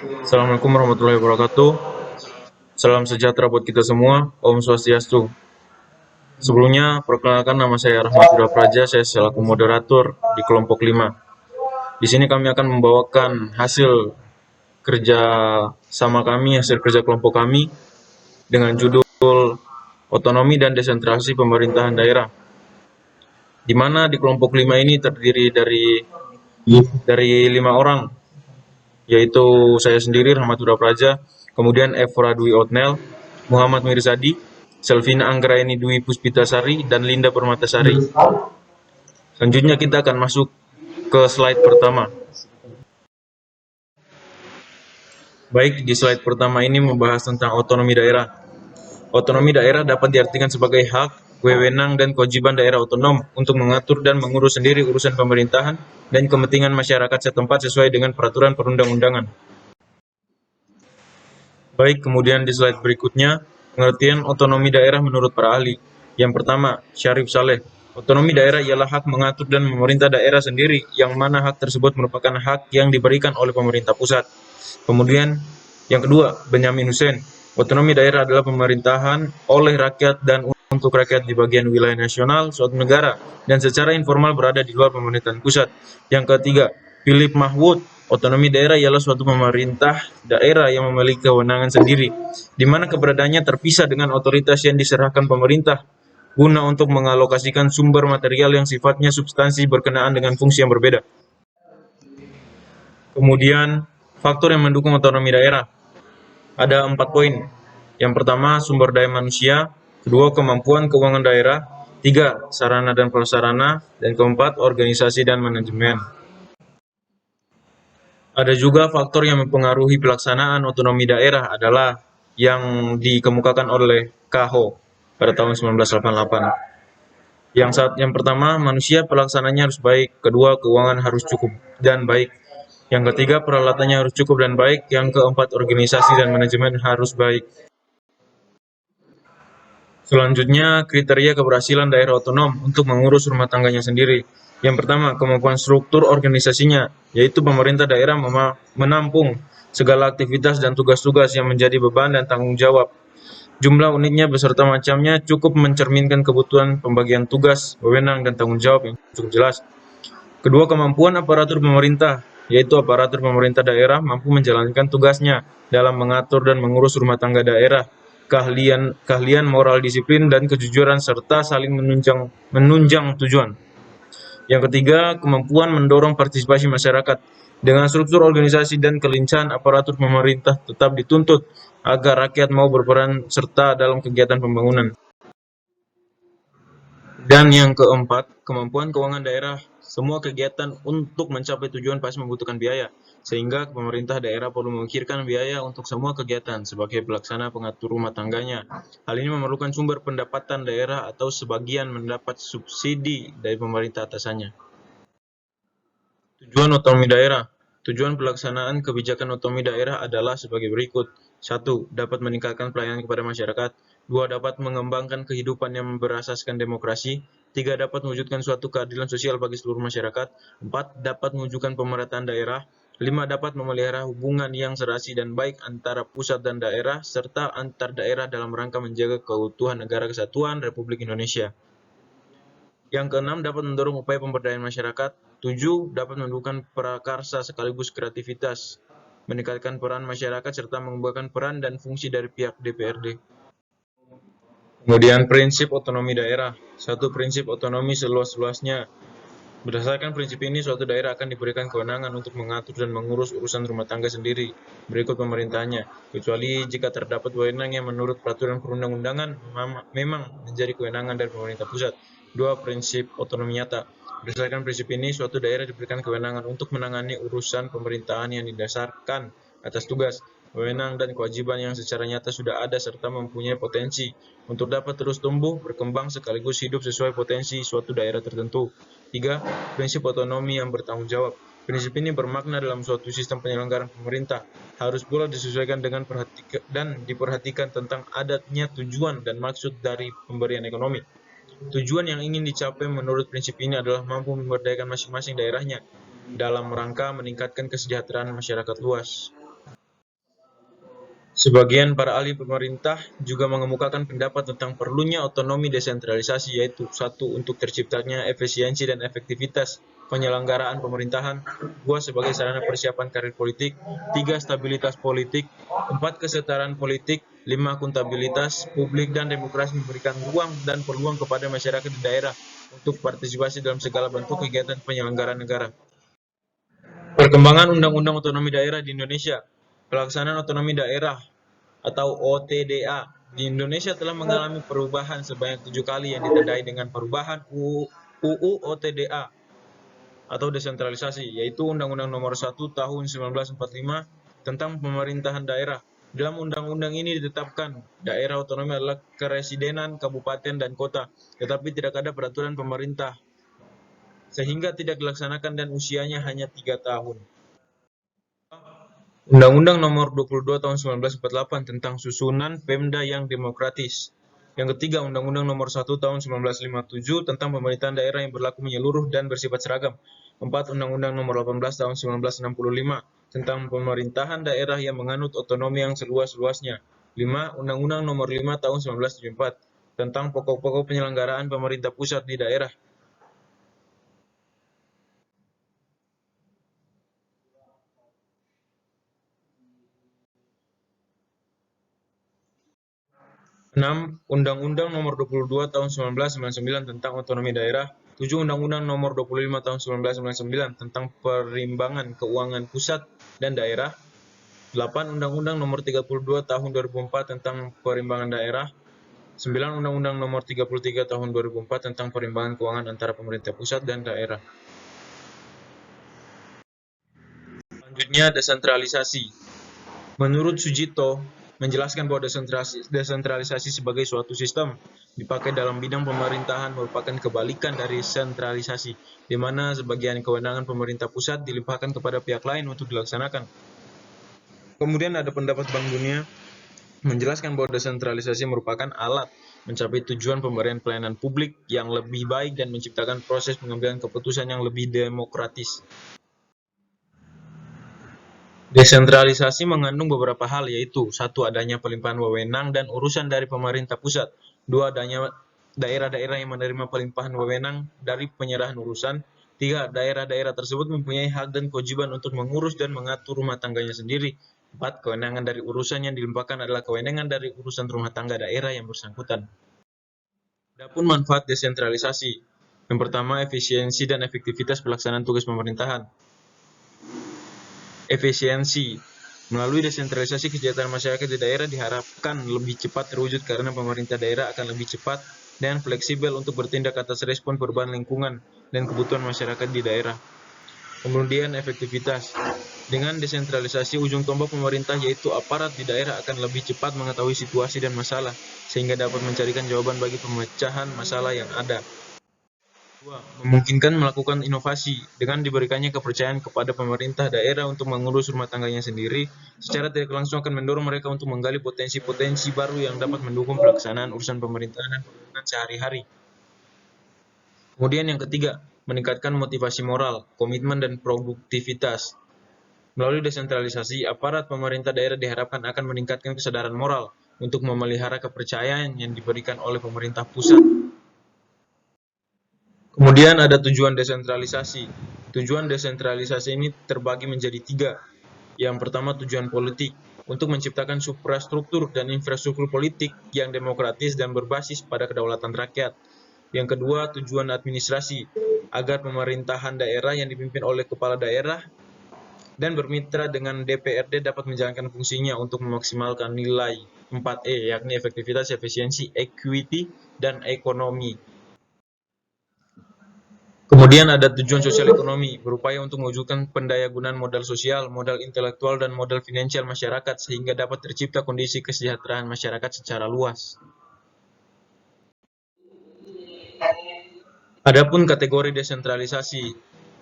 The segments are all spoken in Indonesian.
Assalamualaikum warahmatullahi wabarakatuh. Salam sejahtera buat kita semua. Om Swastiastu. Sebelumnya, perkenalkan nama saya Rahmat Huda Praja. Saya selaku moderator di kelompok 5. Di sini kami akan membawakan hasil kerja sama kami, hasil kerja kelompok kami dengan judul Otonomi dan Desentralisasi Pemerintahan Daerah. Di mana di kelompok 5 ini terdiri dari 5 orang, yaitu saya sendiri Rahmat Huda Praja, kemudian Evra Dwi Otnel, Muhammad Mirzadi, Selvina Anggraini Dwi Puspitasari, dan Linda Permatasari. Selanjutnya kita akan masuk ke slide pertama. Baik, di slide pertama ini membahas tentang otonomi daerah. Otonomi daerah dapat diartikan sebagai hak, wewenang, dan kewajiban daerah otonom untuk mengatur dan mengurus sendiri urusan pemerintahan dan kepentingan masyarakat setempat sesuai dengan peraturan perundang-undangan. Baik, kemudian di slide berikutnya, pengertian otonomi daerah menurut para ahli. Yang pertama, Syarif Saleh. Otonomi daerah ialah hak mengatur dan memerintah daerah sendiri, yang mana hak tersebut merupakan hak yang diberikan oleh pemerintah pusat. Kemudian, yang kedua, Benyamin Hussein. Otonomi daerah adalah pemerintahan oleh rakyat dan untuk rakyat di bagian wilayah nasional suatu negara, dan secara informal berada di luar pemerintahan pusat. Yang ketiga, Philip Mahwood. Otonomi daerah ialah suatu pemerintah daerah yang memiliki kewenangan sendiri, di mana keberadaannya terpisah dengan otoritas yang diserahkan pemerintah, guna untuk mengalokasikan sumber material yang sifatnya substansi berkenaan dengan fungsi yang berbeda. Kemudian, faktor yang mendukung otonomi daerah. Ada 4 poin. Yang pertama, sumber daya manusia. Kedua, kemampuan keuangan daerah. 3, sarana dan prasarana. Dan keempat, organisasi dan manajemen. Ada juga faktor yang mempengaruhi pelaksanaan otonomi daerah adalah yang dikemukakan oleh Kaho pada tahun 1988. Yang pertama, manusia pelaksananya harus baik. Kedua, keuangan harus cukup dan baik. Yang ketiga, peralatannya harus cukup dan baik. Yang keempat, organisasi dan manajemen harus baik. Selanjutnya, kriteria keberhasilan daerah otonom untuk mengurus rumah tangganya sendiri. Yang pertama, kemampuan struktur organisasinya, yaitu pemerintah daerah menampung segala aktivitas dan tugas-tugas yang menjadi beban dan tanggung jawab. Jumlah unitnya beserta macamnya cukup mencerminkan kebutuhan pembagian tugas, wewenang, dan tanggung jawab yang cukup jelas. Kedua, kemampuan aparatur pemerintah, yaitu aparatur pemerintah daerah mampu menjalankan tugasnya dalam mengatur dan mengurus rumah tangga daerah, keahlian moral disiplin dan kejujuran serta saling menunjang tujuan. Yang ketiga, kemampuan mendorong partisipasi masyarakat. Dengan struktur organisasi dan kelincahan aparatur pemerintah tetap dituntut agar rakyat mau berperan serta dalam kegiatan pembangunan. Dan yang keempat, kemampuan keuangan daerah. Semua kegiatan untuk mencapai tujuan pasti membutuhkan biaya, sehingga pemerintah daerah perlu memikirkan biaya untuk semua kegiatan sebagai pelaksana pengatur rumah tangganya. Hal ini memerlukan sumber pendapatan daerah atau sebagian mendapat subsidi dari pemerintah atasannya. Tujuan otonomi daerah. Tujuan pelaksanaan kebijakan otonomi daerah adalah sebagai berikut. 1. Dapat meningkatkan pelayanan kepada masyarakat. 2. Dapat mengembangkan kehidupan yang berasaskan demokrasi. 3. Dapat mewujudkan suatu keadilan sosial bagi seluruh masyarakat. 4. Dapat mewujudkan pemerataan daerah. 5. Dapat memelihara hubungan yang serasi dan baik antara pusat dan daerah, serta antar daerah dalam rangka menjaga keutuhan Negara Kesatuan Republik Indonesia. Yang keenam, dapat mendorong upaya pemberdayaan masyarakat. 7. Dapat mendukung prakarsa sekaligus kreativitas, meningkatkan peran masyarakat, serta mengembangkan peran dan fungsi dari pihak DPRD. Kemudian prinsip otonomi daerah. 1. Prinsip otonomi seluas-luasnya. Berdasarkan prinsip ini, suatu daerah akan diberikan kewenangan untuk mengatur dan mengurus urusan rumah tangga sendiri, berikut pemerintahnya, kecuali jika terdapat wewenang yang menurut peraturan perundang-undangan memang menjadi kewenangan dari pemerintah pusat. 2. Prinsip otonomi nyata. Berdasarkan prinsip ini, suatu daerah diberikan kewenangan untuk menangani urusan pemerintahan yang didasarkan atas tugas, wewenang, dan kewajiban yang secara nyata sudah ada serta mempunyai potensi untuk dapat terus tumbuh, berkembang, sekaligus hidup sesuai potensi suatu daerah tertentu. 3. Prinsip otonomi yang bertanggung jawab. Prinsip ini bermakna dalam suatu sistem penyelenggaraan pemerintah harus pula disesuaikan dengan dan diperhatikan tentang adatnya tujuan dan maksud dari pemberian ekonomi. Tujuan yang ingin dicapai menurut prinsip ini adalah mampu memberdayakan masing-masing daerahnya dalam rangka meningkatkan kesejahteraan masyarakat luas. Sebagian para ahli pemerintah juga mengemukakan pendapat tentang perlunya otonomi desentralisasi, yaitu satu, untuk terciptanya efisiensi dan efektivitas penyelenggaraan pemerintahan, dua, sebagai sarana persiapan karir politik, tiga, stabilitas politik, empat, kesetaraan politik, lima, akuntabilitas publik dan demokrasi, memberikan ruang dan peluang kepada masyarakat di daerah untuk partisipasi dalam segala bentuk kegiatan penyelenggaraan negara. Perkembangan Undang-Undang Otonomi Daerah di Indonesia. Pelaksanaan otonomi daerah atau OTDA di Indonesia telah mengalami perubahan sebanyak 7 kali yang ditandai dengan perubahan UU OTDA atau desentralisasi, yaitu Undang-Undang Nomor 1 Tahun 1945 tentang pemerintahan daerah. Dalam undang-undang ini ditetapkan daerah otonomi adalah keresidenan kabupaten dan kota, tetapi tidak ada peraturan pemerintah, sehingga tidak dilaksanakan dan usianya hanya 3 tahun. Undang-Undang Nomor 22 Tahun 1948 tentang susunan Pemda yang demokratis. Yang ketiga, Undang-Undang Nomor 1 Tahun 1957 tentang pemerintahan daerah yang berlaku menyeluruh dan bersifat seragam. 4. Undang-Undang Nomor 18 Tahun 1965 tentang pemerintahan daerah yang menganut otonomi yang seluas-luasnya. 5. Undang-Undang Nomor 5 Tahun 1974 tentang pokok-pokok penyelenggaraan pemerintah pusat di daerah. 6. Undang-Undang Nomor 22 Tahun 1999 tentang otonomi daerah. 7. Undang-Undang Nomor 25 Tahun 1999 tentang perimbangan keuangan pusat dan daerah. 8. Undang-Undang Nomor 32 Tahun 2004 tentang perimbangan daerah. 9. Undang-Undang Nomor 33 Tahun 2004 tentang perimbangan keuangan antara pemerintah pusat dan daerah. Selanjutnya, desentralisasi. Menurut Sujito, menjelaskan bahwa desentralisasi sebagai suatu sistem dipakai dalam bidang pemerintahan merupakan kebalikan dari sentralisasi, di mana sebagian kewenangan pemerintah pusat dilimpahkan kepada pihak lain untuk dilaksanakan. Kemudian ada pendapat Bank Dunia menjelaskan bahwa desentralisasi merupakan alat mencapai tujuan pemberian pelayanan publik yang lebih baik dan menciptakan proses pengambilan keputusan yang lebih demokratis. Desentralisasi mengandung beberapa hal, yaitu 1. Adanya pelimpahan wewenang dan urusan dari pemerintah pusat. 2. Adanya daerah-daerah yang menerima pelimpahan wewenang dari penyerahan urusan. 3. Daerah-daerah tersebut mempunyai hak dan kewajiban untuk mengurus dan mengatur rumah tangganya sendiri. 4. Kewenangan dari urusan yang dilimpahkan adalah kewenangan dari urusan rumah tangga daerah yang bersangkutan. Adapun manfaat desentralisasi. Yang pertama, efisiensi dan efektivitas pelaksanaan tugas pemerintahan. Efisiensi. Melalui desentralisasi, kesejahteraan masyarakat di daerah diharapkan lebih cepat terwujud karena pemerintah daerah akan lebih cepat dan fleksibel untuk bertindak atas respon perubahan lingkungan dan kebutuhan masyarakat di daerah. Kemudian efektivitas. Dengan desentralisasi, ujung tombak pemerintah yaitu aparat di daerah akan lebih cepat mengetahui situasi dan masalah, sehingga dapat mencarikan jawaban bagi pemecahan masalah yang ada. 2. Memungkinkan melakukan inovasi. Dengan diberikannya kepercayaan kepada pemerintah daerah untuk mengurus rumah tangganya sendiri, secara tidak langsung akan mendorong mereka untuk menggali potensi-potensi baru yang dapat mendukung pelaksanaan urusan pemerintahan dan pemerintahan sehari-hari. Kemudian yang ketiga, meningkatkan motivasi moral, komitmen, dan produktivitas. Melalui desentralisasi, aparat pemerintah daerah diharapkan akan meningkatkan kesadaran moral untuk memelihara kepercayaan yang diberikan oleh pemerintah pusat. Kemudian ada tujuan desentralisasi. Tujuan desentralisasi ini terbagi menjadi 3. Yang pertama, tujuan politik, untuk menciptakan suprastruktur dan infrastruktur politik yang demokratis dan berbasis pada kedaulatan rakyat. Yang kedua, tujuan administrasi, agar pemerintahan daerah yang dipimpin oleh kepala daerah dan bermitra dengan DPRD dapat menjalankan fungsinya untuk memaksimalkan nilai 4E, yakni efektivitas, efisiensi, equity, dan ekonomi. Kemudian ada tujuan sosial ekonomi, berupaya untuk mewujudkan pendayagunaan modal sosial, modal intelektual, dan modal finansial masyarakat sehingga dapat tercipta kondisi kesejahteraan masyarakat secara luas. Adapun kategori desentralisasi,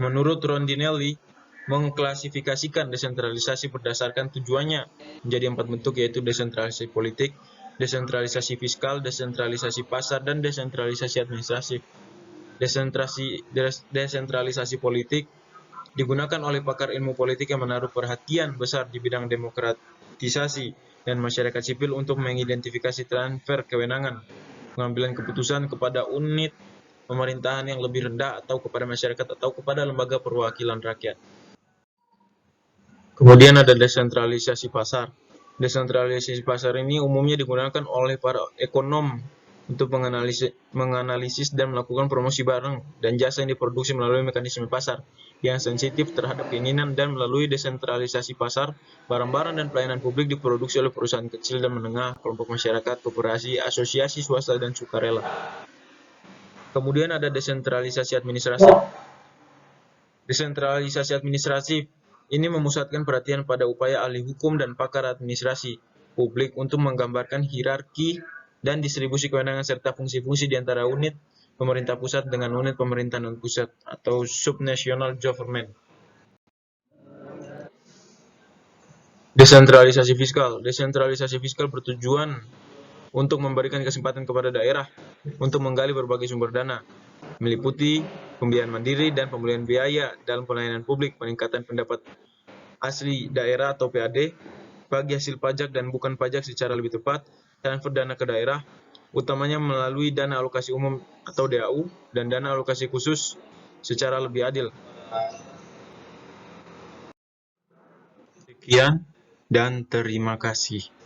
menurut Rondinelli, mengklasifikasikan desentralisasi berdasarkan tujuannya menjadi 4 bentuk, yaitu desentralisasi politik, desentralisasi fiskal, desentralisasi pasar, dan desentralisasi administratif. Desentralisasi politik digunakan oleh pakar ilmu politik yang menaruh perhatian besar di bidang politisasi, dan masyarakat sipil untuk mengidentifikasi transfer kewenangan, pengambilan keputusan kepada unit pemerintahan yang lebih rendah atau kepada masyarakat atau kepada lembaga perwakilan rakyat. Kemudian ada desentralisasi pasar. Desentralisasi pasar ini umumnya digunakan oleh para ekonom untuk menganalisis dan melakukan promosi barang dan jasa yang diproduksi melalui mekanisme pasar yang sensitif terhadap keinginan, dan melalui desentralisasi pasar, barang-barang dan pelayanan publik diproduksi oleh perusahaan kecil dan menengah, kelompok masyarakat, koperasi, asosiasi swasta, dan sukarela. Kemudian ada desentralisasi administrasi. Desentralisasi administratif ini memusatkan perhatian pada upaya ahli hukum dan pakar administrasi publik untuk menggambarkan hierarki dan distribusi kewenangan serta fungsi-fungsi di antara unit pemerintah pusat dengan unit pemerintahan non-pusat atau subnational government. Desentralisasi fiskal. Desentralisasi fiskal bertujuan untuk memberikan kesempatan kepada daerah untuk menggali berbagai sumber dana, meliputi pembiayaan mandiri dan pemulihan biaya dalam pelayanan publik, peningkatan pendapat asli daerah atau PAD, bagi hasil pajak dan bukan pajak secara lebih tepat, transfer dana ke daerah, utamanya melalui dana alokasi umum atau DAU, dan dana alokasi khusus secara lebih adil. Sekian dan terima kasih.